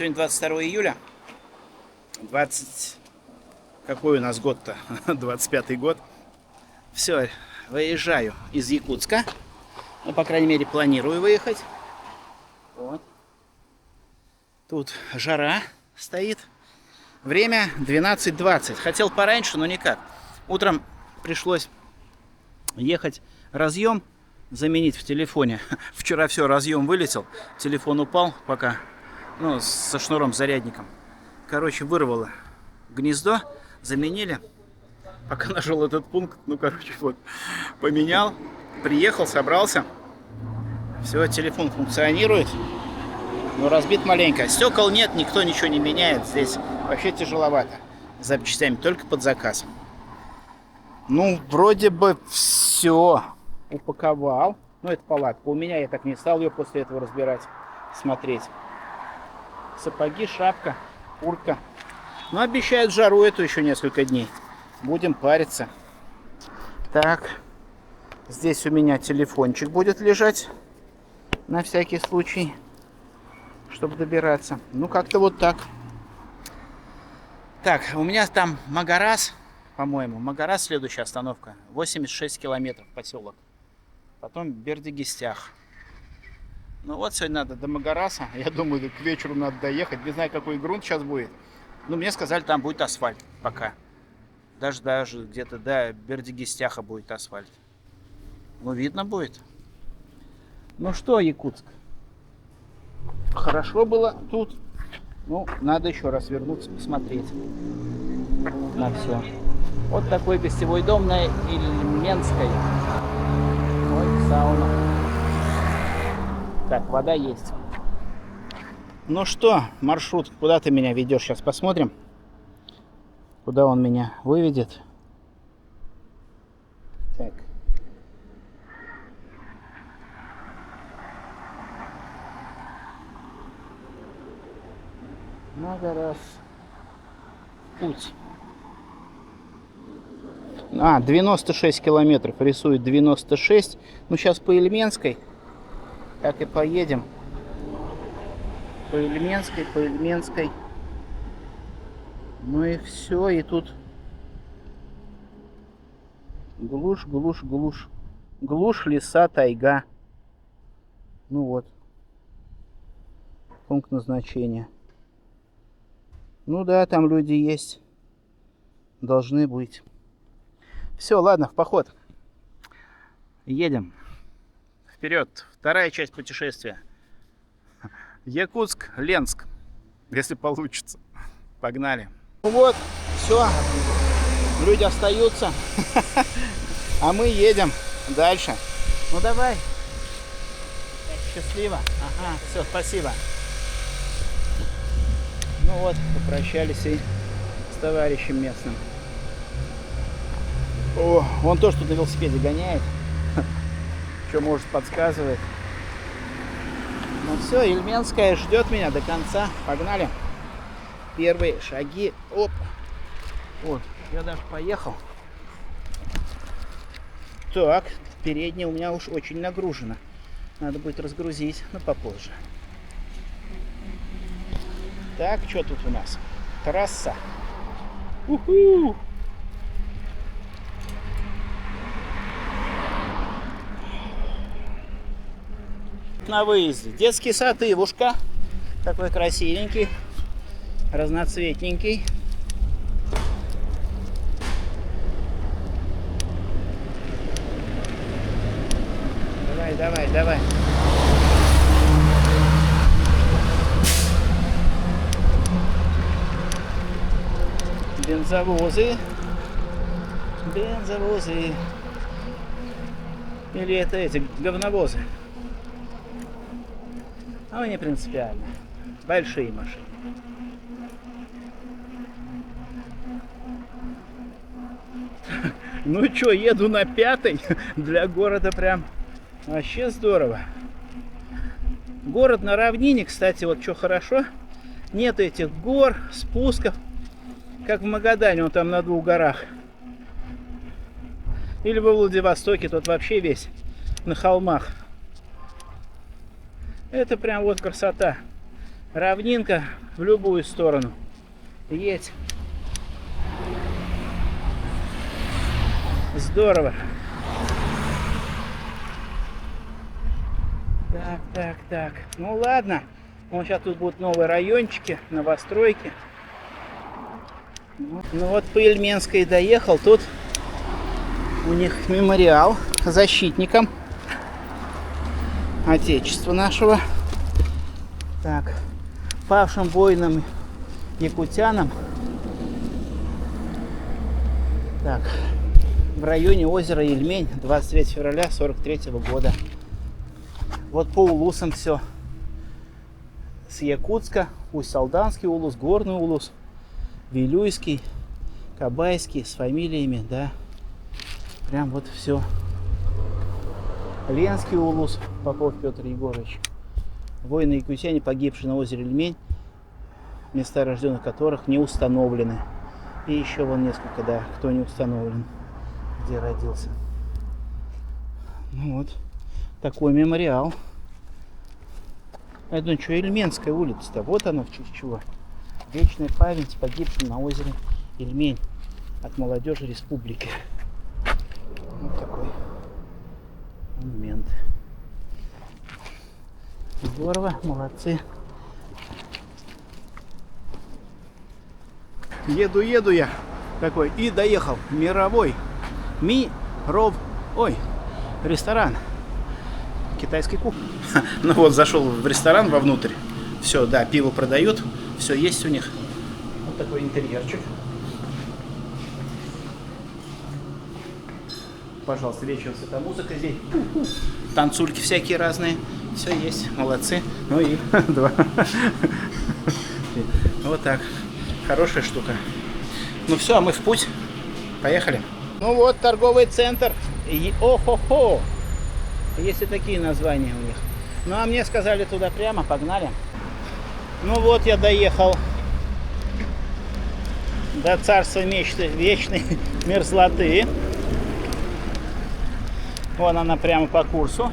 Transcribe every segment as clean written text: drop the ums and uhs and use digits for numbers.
Сегодня 22 июля. 20... Какой у нас год-то? 25-й год. Все, выезжаю из Якутска. Ну, по крайней мере, планирую выехать. Вот. Тут жара стоит. Время 12:20. Хотел пораньше, но никак. Утром пришлось ехать разъем заменить в телефоне. Вчера все, разъем вылетел. Телефон упал пока. Ну, со шнуром, зарядником. Короче, вырвало гнездо. Заменили. Пока нашел этот пункт, ну, короче, вот. Поменял. Приехал, собрался. Все, телефон функционирует. Но разбит маленько. Стекол нет, никто ничего не меняет. Здесь вообще тяжеловато. С запчастями только под заказ. Ну, вроде бы все упаковал. Ну, это палатка. У меня я так не стал ее после этого разбирать, смотреть. Сапоги, шапка, куртка. Но обещают жару эту еще несколько дней. Будем париться. Так. Здесь у меня телефончик будет лежать. На всякий случай. Чтобы добираться. Ну, как-то вот так. Так, у меня там Магарас, по-моему. Магарас, следующая остановка. 86 километров поселок. Потом Бердыгистях. Ну вот, сегодня надо до Магараса. Я думаю, к вечеру надо доехать. Не знаю, какой грунт сейчас будет. Ну, мне сказали, там будет асфальт пока. Даже где-то до Бердыгистяха будет асфальт. Ну, видно будет. Ну что, Якутск? Хорошо было тут. Ну, надо еще раз вернуться, посмотреть на все. Вот такой гостевой дом на Ильменской. Ой, сауна. Так, вода есть. Ну что, маршрут, куда ты меня ведешь? Сейчас посмотрим, куда он меня выведет. Так. Магарас. Путь. 96 километров. Рисует 96. Ну, сейчас по Ильменской. Так и поедем. По Ильменской. Ну и все. И тут глушь. Глушь, леса, тайга. Ну вот. Пункт назначения. Ну да, там люди есть. Должны быть. Все, ладно, в поход. Едем. Вперед. Вторая часть путешествия. Якутск, Ленск. Если получится. Погнали. Ну вот, все. Люди остаются. А мы едем дальше. Ну давай. Счастливо. Ага, все, спасибо. Ну вот, попрощались и с товарищем местным. О, он тоже тут на велосипеде гоняет. Что может, подсказывает. Ну все, Ильменская ждет меня до конца. Погнали. Первые шаги. Оп. Вот, я даже поехал. Так, передняя у меня уж очень нагружена. Надо будет разгрузить, но попозже. Так, что тут у нас? Трасса. Уху! На выезде. Детский сад Ивушка. Такой красивенький. Разноцветненький. Давай. Бензовозы. Или это эти говновозы? А не принципиально. Большие машины. Ну чё, еду на 5-й. Для города прям вообще здорово. Город на равнине, кстати, вот что хорошо. Нет этих гор, спусков. Как в Магадане, он там на 2 горах. Или во Владивостоке, тот вообще весь на холмах. Это прям вот красота. Равнинка в любую сторону. Есть. Здорово. Так. Ну ладно. Вон сейчас тут будут новые райончики, новостройки. Ну вот по Ильменской доехал. Тут у них мемориал защитникам Отечества нашего. Так. Павшим воинам якутянам. Так. В районе озера Ильмень, 23 февраля 43 года. Вот по улусам все. С Якутска, Усть-Салданский улус, Горный улус, Вилюйский, Кабайский, с фамилиями, да. Прям вот все. Ленский улус, Попов Петр Егорович. Воины-якутяне, погибшие на озере Ильмень, места рожденных которых не установлены. И еще вон несколько, да, кто не установлен, где родился. Ну вот, такой мемориал. Я думаю, что Ильменская улица-то, вот оно в честь чего. Вечная память погибшим на озере Ильмень от молодежи республики. Вот такой монумент. Здорово, молодцы. Еду я такой и доехал. Мировой ресторан китайской кухни. Ну вот, зашел в ресторан вовнутрь. Все, да, пиво продают. Все есть у них. Вот такой интерьерчик. Пожалуйста, вечером эта музыка здесь. Танцульки всякие разные. Все есть. Молодцы. Ну и два. Вот так. Хорошая штука. Ну все, а мы в путь. Поехали. Ну вот, торговый центр. О-хо-хо. Есть и такие названия у них. Ну а мне сказали туда прямо, погнали. Ну вот я доехал до царства вечной мерзлоты. Вон она прямо по курсу.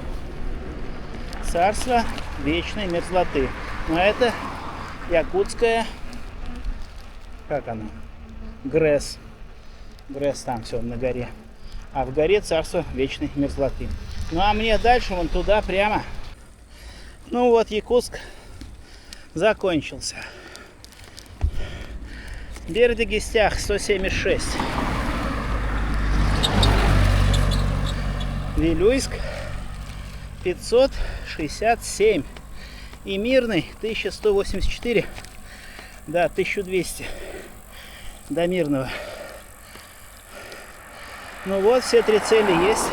Царство вечной мерзлоты. Но это якутская, как она? Грэс. Грэс там все на горе. А в горе царство вечной мерзлоты. Ну а мне дальше вон туда прямо. Ну вот Якутск закончился. Бердыгестях 176. Вилюйск 567. И Мирный 1184. Да, 1200 до Мирного. Ну вот, все три цели есть.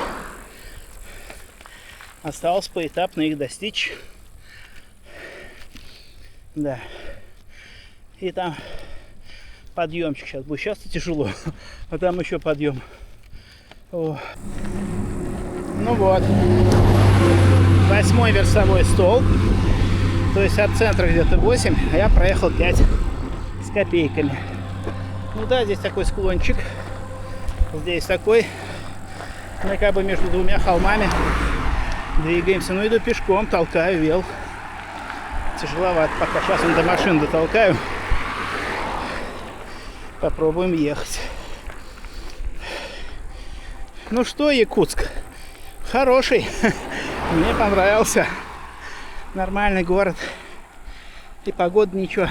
Осталось поэтапно их достичь. Да. И там подъемчик сейчас будет. Сейчас-то тяжело. А там еще подъем. О. Ну вот. 8-й версовой столб. То есть от центра где-то 8, а я проехал 5 с копейками. Ну да, здесь такой склончик. Здесь такой. Мы как бы между двумя холмами двигаемся. Ну иду пешком, толкаю вел. Тяжеловато пока. Сейчас до машин дотолкаю. Попробуем ехать. Ну что, Якутск? Хороший. Мне понравился. Нормальный город. И погода ничего.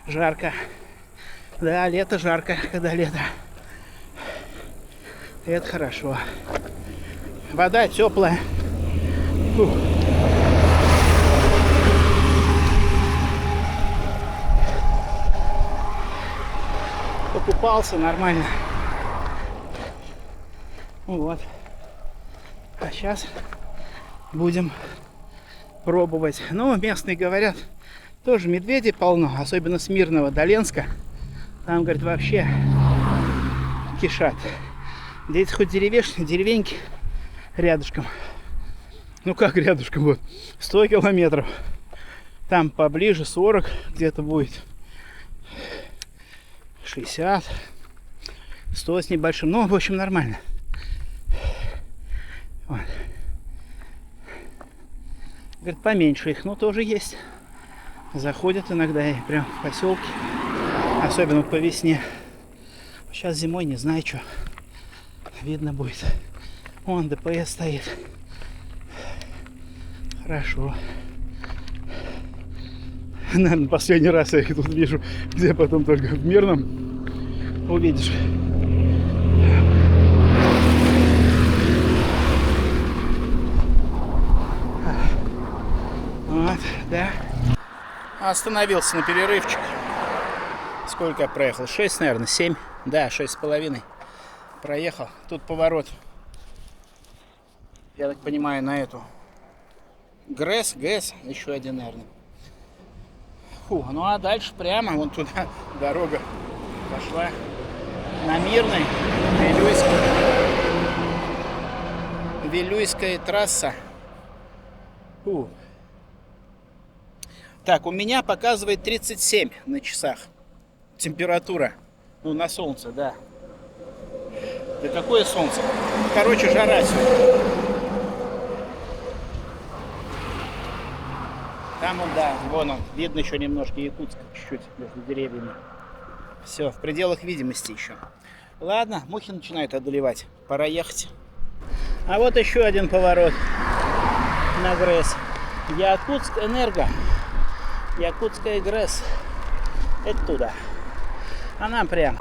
Жарко. Да, лето жарко, когда лето. И это хорошо. Вода теплая. Фух. Покупался нормально. Вот. А сейчас будем пробовать. Ну, местные говорят, тоже медведей полно, особенно с Мирного до Ленска. Там, говорят, вообще кишат. Здесь хоть деревеньки рядышком. Ну как рядышком, вот 100 километров. Там поближе 40 где-то будет. 60. 100 с небольшим. Ну, в общем, нормально. Вот. Говорит, поменьше их, но тоже есть. Заходят иногда и прям в поселке. Особенно по весне. Сейчас зимой не знаю, что. Видно будет. Вон ДПС стоит. Хорошо. Наверное, последний раз я их тут вижу, где потом только в Мирном увидишь. Вот, да. Остановился на перерывчик. Сколько я проехал? 6, наверное, 7. Да, 6,5. Проехал. Тут поворот. Я так понимаю, на эту. ГРЭС, еще один, наверное. Фу, ну а дальше прямо, вон туда дорога пошла. На Мирной, Вилюйская трасса. Фу. Так, у меня показывает 37 на часах. Температура. Ну, на солнце, да. Да какое солнце? Короче, жара сегодня. Там он, да, вон он. Видно еще немножко Якутск, чуть-чуть между деревьями. Все, в пределах видимости еще. Ладно, мухи начинают одолевать. Пора ехать. А вот еще один поворот на ГРЭС. Якутск Энерго. Якутская ГРЭС. Это туда. А нам прям.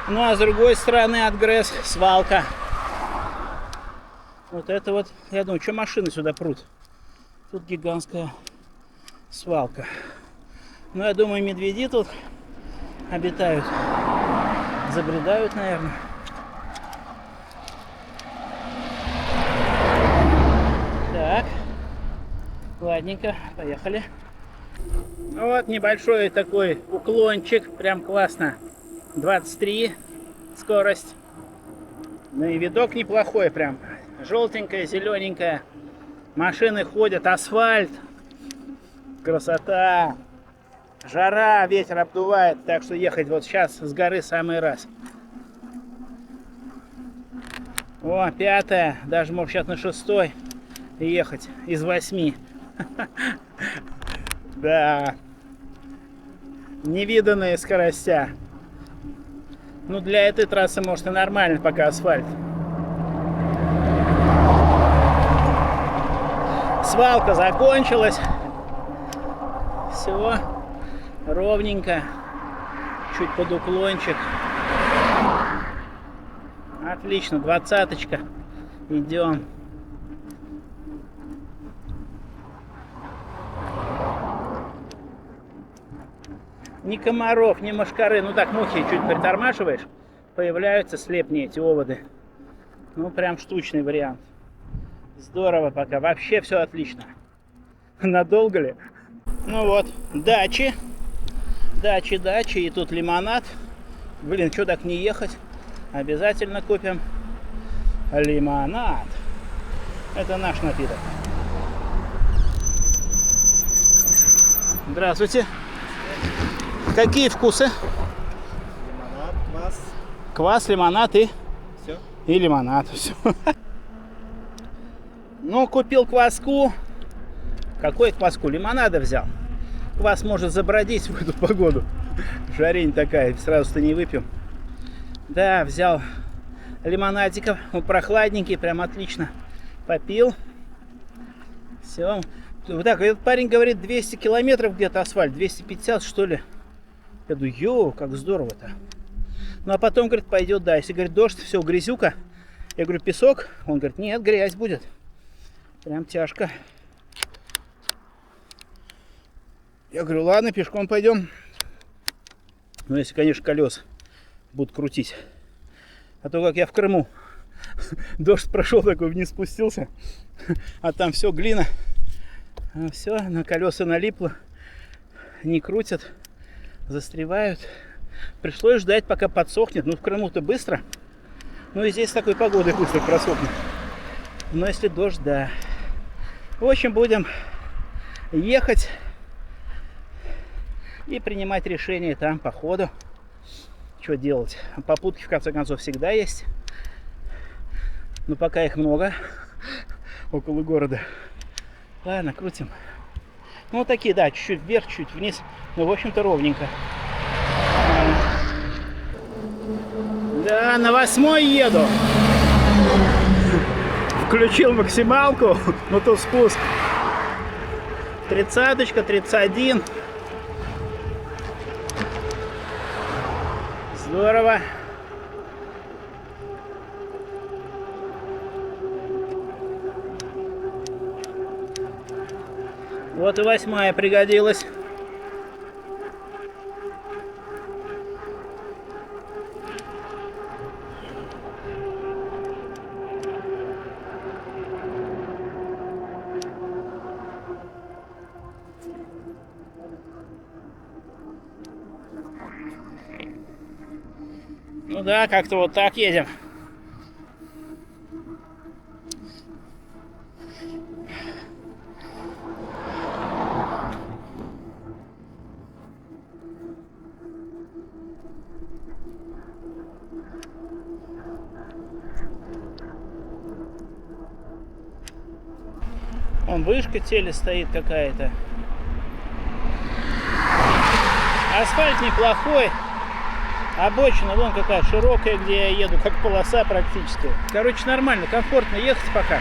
Ну а с другой стороны от ГРЭС свалка. Вот это вот, я думаю, что машины сюда прут. Тут гигантская свалка. Ну, я думаю, медведи тут обитают. Забредают, наверное. Так. Ладненько, поехали. Вот небольшой такой уклончик. Прям классно. 23 скорость. Ну и видок неплохой прям. Желтенькая, зелененькая. Машины ходят, асфальт. Красота. Жара, ветер обдувает. Так что ехать вот сейчас с горы самый раз. О, 5-я. Даже может сейчас на 6-й ехать из 8. Да. Невиданные скоростя. Ну, для этой трассы, может, и нормально, пока асфальт. Свалка закончилась. Все ровненько. Чуть под уклончик. Отлично, 20-очка. Идем. Ни комаров, ни мошкары. Ну так, мухи чуть притормаживаешь, появляются слепни эти оводы. Ну прям штучный вариант. Здорово пока. Вообще все отлично. Надолго ли? Ну вот, дачи. Дачи. И тут лимонад. Блин, что так не ехать? Обязательно купим лимонад. Это наш напиток. Здравствуйте. Какие вкусы? Лимонад, квас. Квас, лимонад и... Все. И лимонад. Все. Ну, купил кваску. Какой кваску? Лимонада взял. Квас может забродить в эту погоду. Жарень такая, сразу-то не выпьем. Да, взял лимонадиков. Он прохладненький, прям отлично. Попил. Все. Вот так, этот парень говорит, 200 километров где-то асфальт. 250, что ли. Я думаю, йоу, как здорово-то. Ну, а потом, говорит, пойдет, да. Если, говорит, дождь, все, грязюка. Я говорю, песок. Он говорит, нет, грязь будет. Прям тяжко. Я говорю, ладно, пешком пойдем. Ну, если, конечно, колеса будут крутить. А то, как я в Крыму. Дождь прошел, такой вниз спустился. А там все, глина. Все, на колеса налипло. Не крутят. Застревают. Пришлось ждать, пока подсохнет. Ну, в Крыму-то быстро. Ну, и здесь с такой погодой быстро просохнет. Но если дождь, да. В общем, будем ехать и принимать решение там по ходу. Что делать? Попутки, в конце концов, всегда есть. Но пока их много около города. Ладно, крутим. Ну, вот такие, да, чуть-чуть вверх, чуть вниз. Ну, в общем-то, ровненько. Да, на 8-й еду. Включил максималку, но тут спуск. 30-очка, 31. Здорово. Вот и 8-я пригодилась. Ну да, как-то вот так едем. Вон вышка теле стоит какая-то. Асфальт неплохой. Обочина вон какая широкая, где я еду, как полоса практически. Короче, нормально, комфортно ехать пока.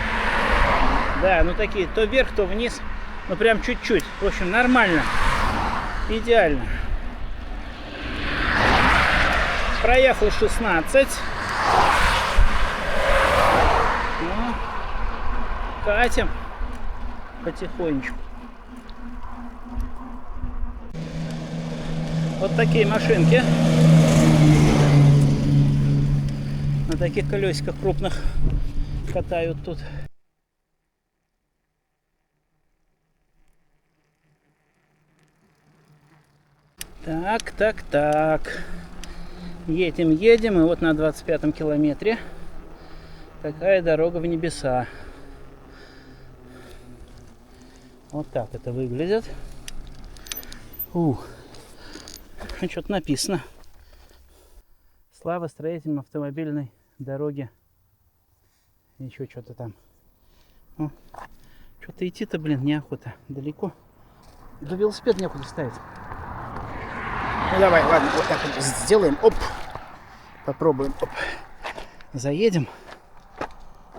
Да, ну такие, то вверх, то вниз. Ну прям чуть-чуть. В общем, нормально. Идеально. Проехал 16. Ну, катим потихонечку. Вот такие машинки. На таких колесиках крупных катают тут. Так. Едем. И вот на 25-м километре такая дорога в небеса. Вот так это выглядит. Что-то написано. Слава строителям автомобильной дороги. Еще что-то там. Что-то идти-то, блин, неохота. Далеко. Да велосипед некуда ставить. Ну давай, ладно, вот так вот сделаем. Оп. Попробуем. Оп. Заедем.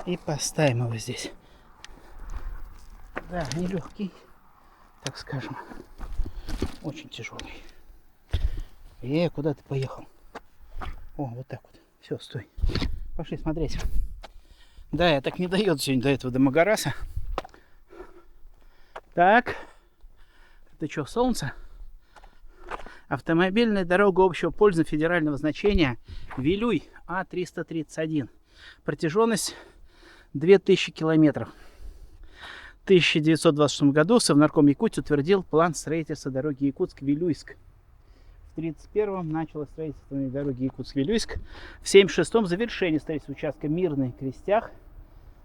И поставим его здесь. Да, нелегкий, так скажем. Очень тяжелый. Куда ты поехал? О, вот так вот. Все, стой. Пошли смотреть. Да, я так не дает сегодня до этого до Магараса. Так. Это что, солнце? Автомобильная дорога общего пользования федерального значения Вилюй А331. Протяженность 2000 километров. В 1926 году Совнарком Якутии утвердил план строительства дороги Якутск-Вилюйск. В 1931 началось строительство дороги Якутск-Вилюйск. В 1976 завершение строительства участка Мирный Крестях.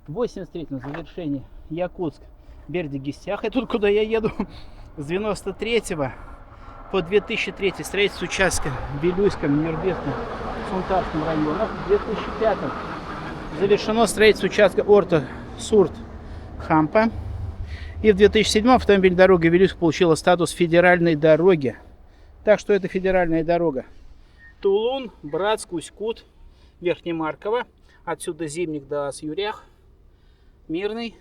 В 1983 завершение Якутск-Бердигистях. И тут, куда я еду, с 1993 по 2003 строительство участка в Вилюйском, Мирбекском, Сунтарском районах. В 2005 завершено строительство участка Орта-Сурт-Хампа. И в 2007 автомобильная дорога Вилюйск получила статус федеральной дороги. Так что это федеральная дорога. Тулун, Братск, Усть-Кут, Верхнемарково. Отсюда Зимник до Асюрях. Мирный,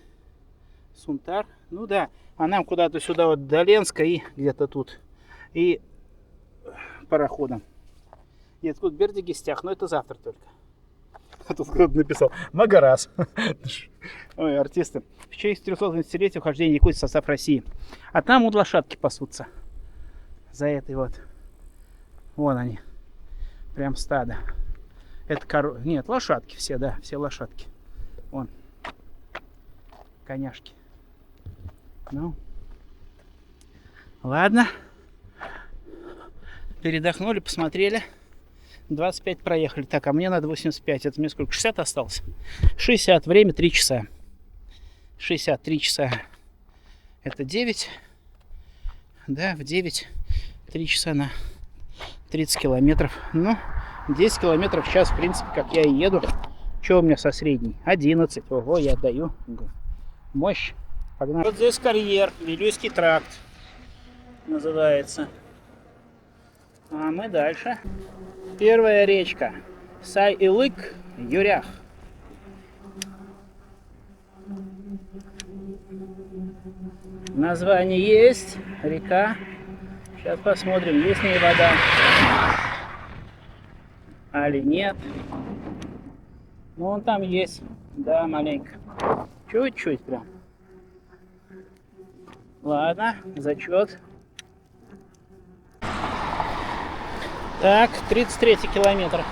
Сунтар. Ну да, а нам куда-то сюда вот до Ленска и где-то тут. И пароходом. Нет, тут Бердигистях, но это завтра только. А тут кто-то написал Магарас. Ой, артисты. В честь 380-летия вхождения Якутии в состав России. А там вот лошадки пасутся. За этой вот. Вон они. Прям стадо. Это Нет, лошадки все, да. Все лошадки. Вон. Коняшки. Ну. Ладно. Передохнули, посмотрели. 25 проехали. Так, а мне надо 85. Это мне сколько? 60 осталось? 60. Время 3 часа. 63 часа. Это 9. Да, в 9. 3 часа на 30 километров. Ну, 10 километров в час, в принципе, как я и еду. Что у меня со средней? 11. Ого, я отдаю. Мощь. Погнали. Вот здесь карьер, Вилюйский тракт называется. А мы дальше. Первая речка. Сай-Илык, Юрях. Название есть, река. Сейчас посмотрим, есть в ней вода. Али нет. Ну, вон там есть. Да, маленько. Чуть-чуть прям. Ладно, зачет. Так, 33 километр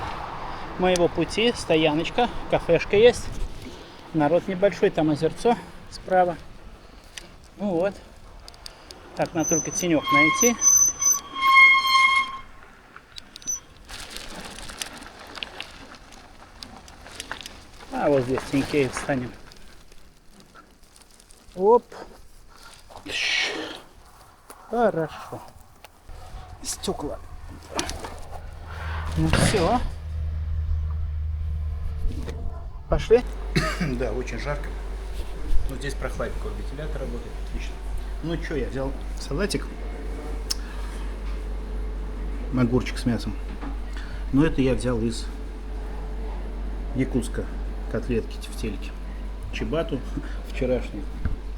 моего пути. Стояночка, кафешка есть. Народ небольшой, там озерцо справа. Ну вот. Так, надо только тенек найти. А вот здесь тенькей встанем. Оп. Хорошо. Стекла. Ну все. Пошли? Да, очень жарко. Но здесь прохладненько, вентилятор работает отлично. Ну что, я взял салатик. Огурчик с мясом. Но это я взял из Якутска. Котлетки в тельке. Чебату вчерашний.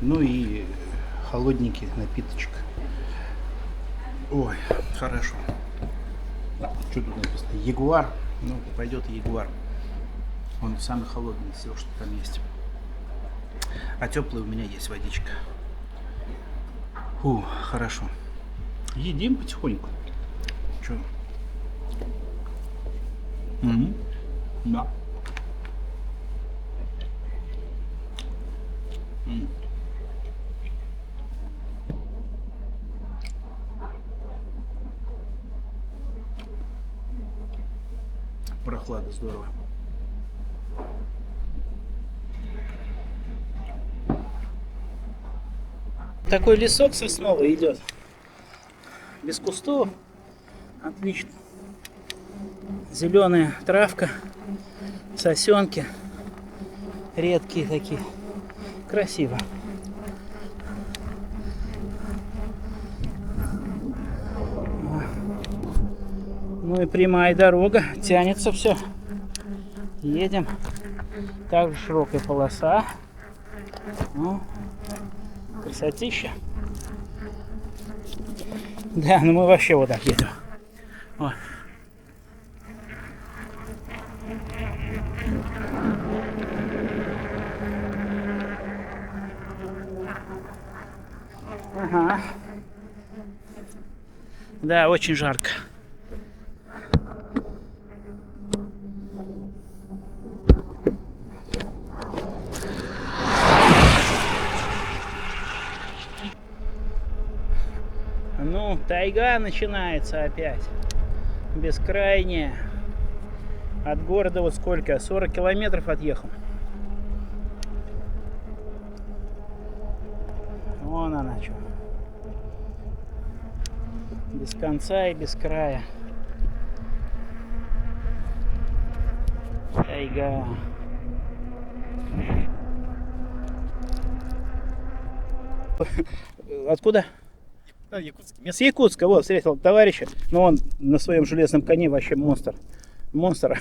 Ну и холодненький напиточек. Ой, хорошо. Что тут написано? Ягуар. Ну, пойдет и ягуар. Он самый холодный из всего, что там есть. А теплая у меня есть водичка. Фу, хорошо. Едим потихоньку. Че? Да. Прохлада, здорово. Такой лесок сосновый идет. Без кустов. Отлично. Зеленая травка. Сосенки. Редкие такие. Красиво. Ну и прямая дорога. Тянется все. Едем. Также широкая полоса. Ну, красотища. Да, ну мы вообще вот так едем. О. Ага. Да, очень жарко. Ну, тайга начинается опять. Бескрайняя. От города вот сколько? 40 километров отъехал. Вон она что. Без конца и без края. Тайга. Откуда? Да, Якутск. С Якутска, вот, встретил товарища. Но он на своем железном коне вообще монстр. Монстр.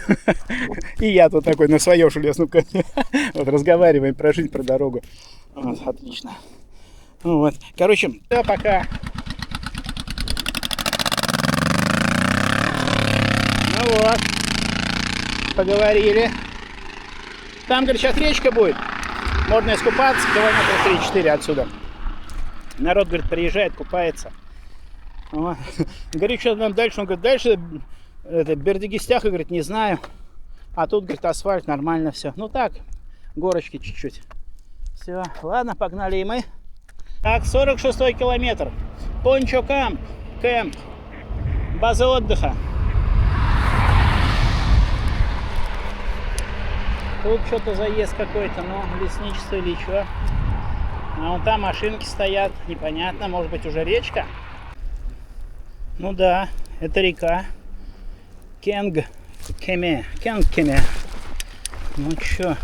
И я тут такой на своем железном коне. Вот, разговариваем про жизнь, про дорогу. Вот, отлично. Ну вот. Короче, да, пока. Ну вот. Поговорили. Там, говорит, сейчас речка будет. Можно искупаться, километра 3-4 отсюда. Народ, говорит, приезжает, купается. Вот. Говорит, что нам дальше? Он говорит, дальше это, Бердыгистяха, говорит, не знаю. А тут, говорит, асфальт, нормально все. Ну так, горочки чуть-чуть. Все, ладно, погнали и мы. Так, 46-й километр. Пончо Камп, кемп, база отдыха. Тут что-то заезд какой-то, ну, лесничество или что. А вон там машинки стоят, непонятно, может быть уже речка? Ну да, это река. Кенгкеме. Ну чё?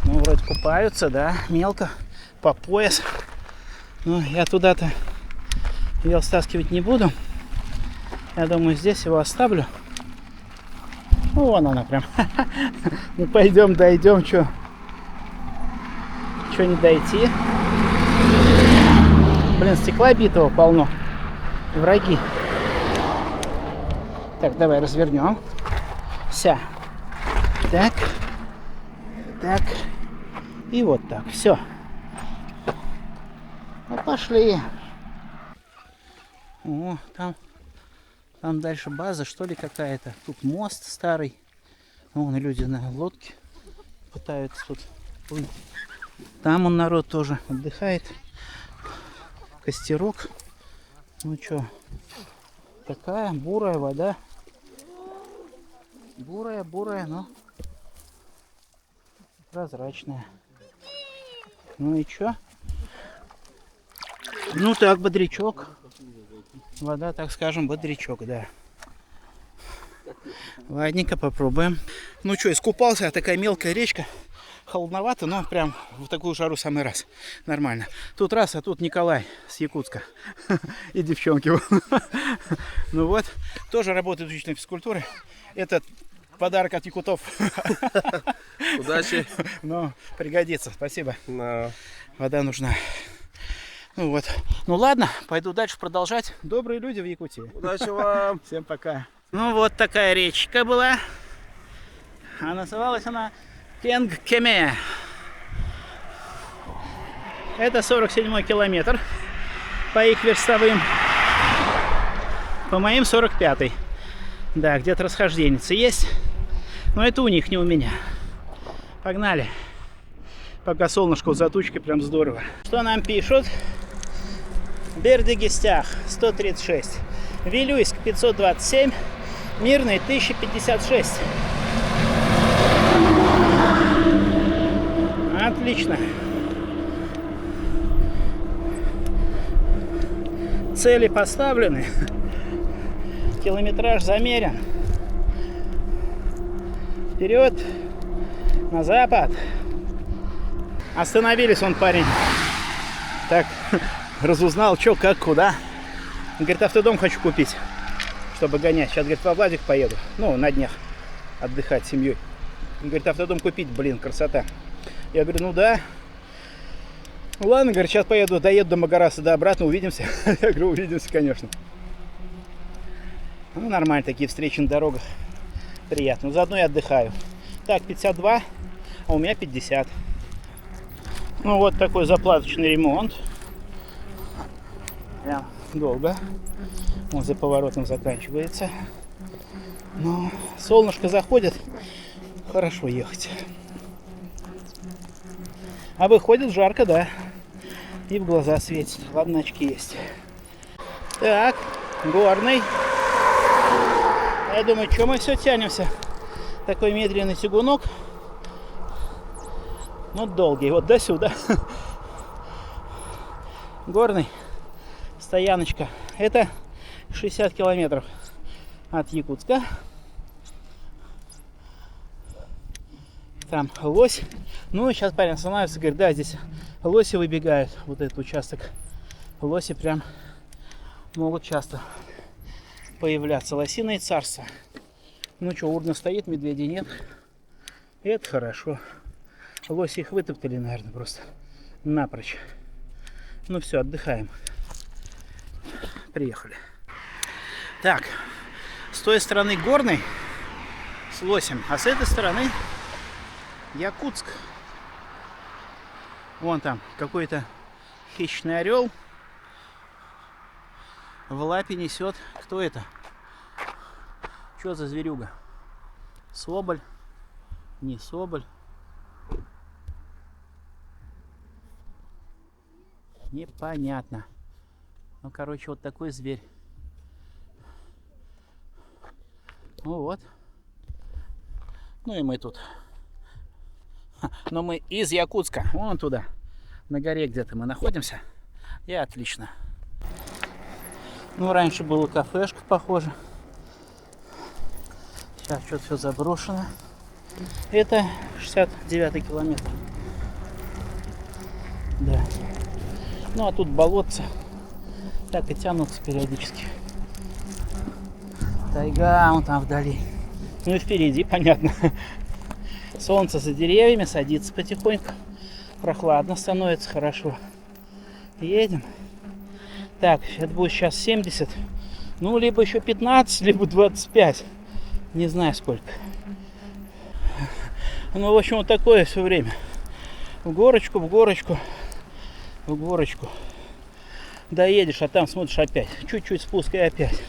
Ну вроде купаются, да, мелко. по пояс. Но я туда-то вел стаскивать не буду. Я думаю, здесь его оставлю. Ну, вон она прям. Ну, пойдем, дойдем, что не дойти. Блин, стекла битого полно. Враги. Так, давай развернем. Вся. Так. Так. И вот так. Все. Ну, пошли. О, там дальше база, что ли, какая-то. Тут мост старый. Вон люди на лодке пытаются тут плыть. Там он народ тоже отдыхает. Костерок. Ну что, такая бурая вода. Бурая, но прозрачная. Ну и что? Ну так, бодрячок. Вода, так скажем, бодрячок, да. Ладненько, попробуем. Ну что, искупался, такая мелкая речка. Холодновато, но прям в такую жару самый раз. Нормально. Тут раз, а тут Николай с Якутска. И девчонки. Ну вот, тоже работает учителем физкультуры. Это подарок от якутов. Удачи. Ну, пригодится. Спасибо. No. Вода нужна. Ну вот. Ну ладно, пойду дальше продолжать. Добрые люди в Якутии. Удачи вам. Всем пока. Ну вот такая речка была. А называлась она Кенгкеме. Это 47-й километр по их верстовым. По моим 45-й. Да, где-то расхожденница есть. Но это у них, не у меня. Погнали. Пока солнышко за тучкой, прям здорово. Что нам пишут? Бердыгестях 136. Вилюйск 527. Мирный 1056. Отлично. Цели поставлены. Километраж замерен. Вперед. На запад. Остановились, он парень. Так, разузнал, что, как, куда. Он говорит, автодом хочу купить, чтобы гонять. Сейчас, говорит, во Владик поеду. Ну, на днях отдыхать с семьей. Он говорит, автодом купить, блин, красота. Я говорю, ну да. Ну ладно, говорит, сейчас поеду, доеду до Магараса, да обратно, увидимся. Я говорю, увидимся, конечно. Ну, нормально, такие встречи на дорогах. Приятно. Заодно и отдыхаю. Так, 52, а у меня 50. Ну, вот такой заплаточный ремонт. Прям долго. Он за поворотом заканчивается. Но солнышко заходит. Хорошо ехать. А выходит жарко, да. И в глаза светит. Ладно, очки есть. Так, горный. Я думаю, что мы все тянемся. Такой медленный тягунок. Но долгий. Вот до сюда. Горный. Стояночка. Это 60 километров от Якутска. Там лось. Ну, сейчас парень останавливается, говорит, да, здесь лоси выбегают. Вот этот участок. Лоси прям могут часто появляться. Лосиное царство. Ну что, урна стоит, медведей нет. И это хорошо. Лоси их вытоптали, наверное, просто напрочь. Ну все, отдыхаем. Приехали. Так, с той стороны горный, с лосем, а с этой стороны Якутск. Вон там какой-то хищный орел в лапе несет. Кто это? Что за зверюга? Соболь? Не соболь. Непонятно. Ну, короче, вот такой зверь. Ну вот. Ну и мы тут. Но мы из Якутска. Вон туда. На горе где-то мы находимся. И отлично. Ну, раньше была кафешка, похоже. Сейчас что-то все заброшено. Это 69-й километр. Да. Ну а тут болотца. Так и тянутся периодически. Тайга вон там вдали. Ну и впереди, понятно. Солнце за деревьями садится потихоньку. Прохладно становится, хорошо. Едем. Так, это будет сейчас 70. Ну, либо еще 15, либо 25. Не знаю сколько. Ну, в общем, вот такое все время. В горочку, в горочку, в горочку. Доедешь, а там смотришь опять. Чуть-чуть спуск и опять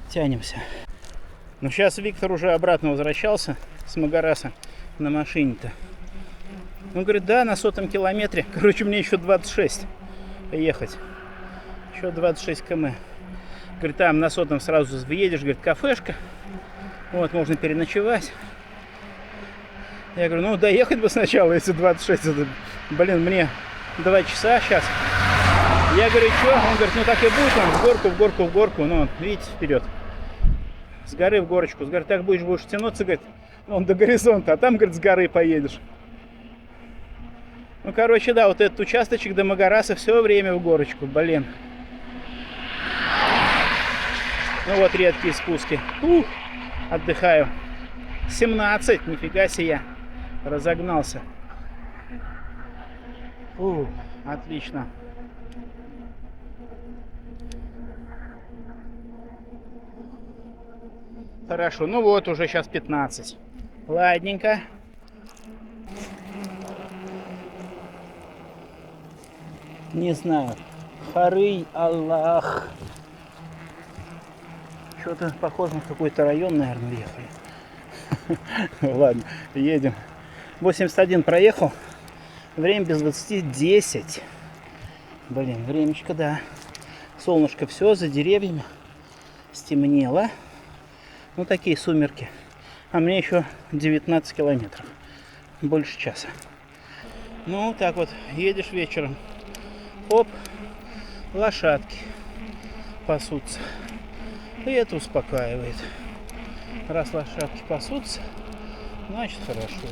тянемся. Ну, сейчас Виктор уже обратно возвращался с Магараса на машине-то. Он говорит, да, на 100-м километре. Короче, мне еще 26 ехать. Еще 26 км. Говорит, там на 100-м сразу въедешь, говорит, кафешка. Вот, можно переночевать. Я говорю, ну, доехать бы сначала, если 26. Это, блин, мне 2 часа сейчас. Я говорю, что? Он говорит, ну так и будет, он в горку, в горку, в горку. Ну, видите, вперед. С горы в горочку. С горы так будешь тянуться, говорит, он до горизонта, а там, говорит, с горы поедешь. Ну, короче, да, вот этот участочек до Магараса все время в горочку, блин. Ну, вот редкие спуски. Отдыхаю. 17, нифига себе я разогнался. Отлично. Хорошо, ну вот уже сейчас 15. Ладненько. Не знаю. Харый Аллах. Что-то похоже на какой-то район, наверное, въехали. Ладно, едем. 81 проехал. Время без 20:10. Блин, времечко, да. Солнышко все за деревьями. Стемнело. Ну, такие сумерки. А мне еще 19 километров. Больше часа. Ну, так вот, едешь вечером. Оп, лошадки пасутся. И это успокаивает. Раз лошадки пасутся, значит хорошо.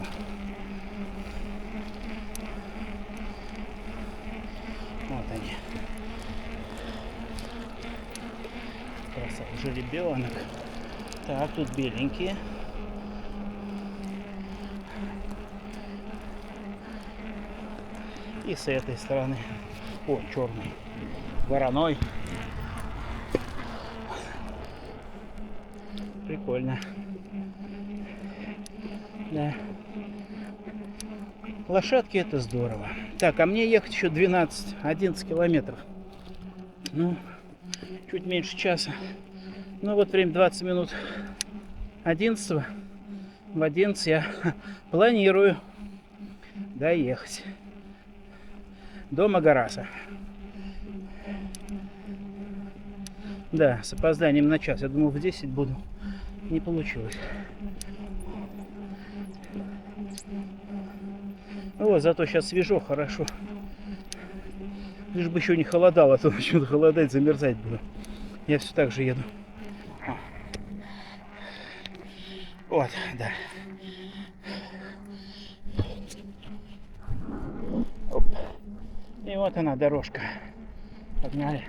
Вот они. Красавец, жеребенок. Так, тут беленькие. И с этой стороны. О, черный. Вороной. Прикольно. Да. Лошадки это здорово. Так, а мне ехать еще 12-11 километров. Ну, чуть меньше часа. Ну вот время 20 минут 11. В 11 я планирую доехать до Магараса. Да, с опозданием на час. Я думал, в 10 буду. Не получилось. О, зато сейчас свежо, хорошо. Лишь бы еще не холодало, а то почему-то холодать, замерзать буду. Я все так же еду. Вот, да. Оп. И вот она, дорожка. Погнали.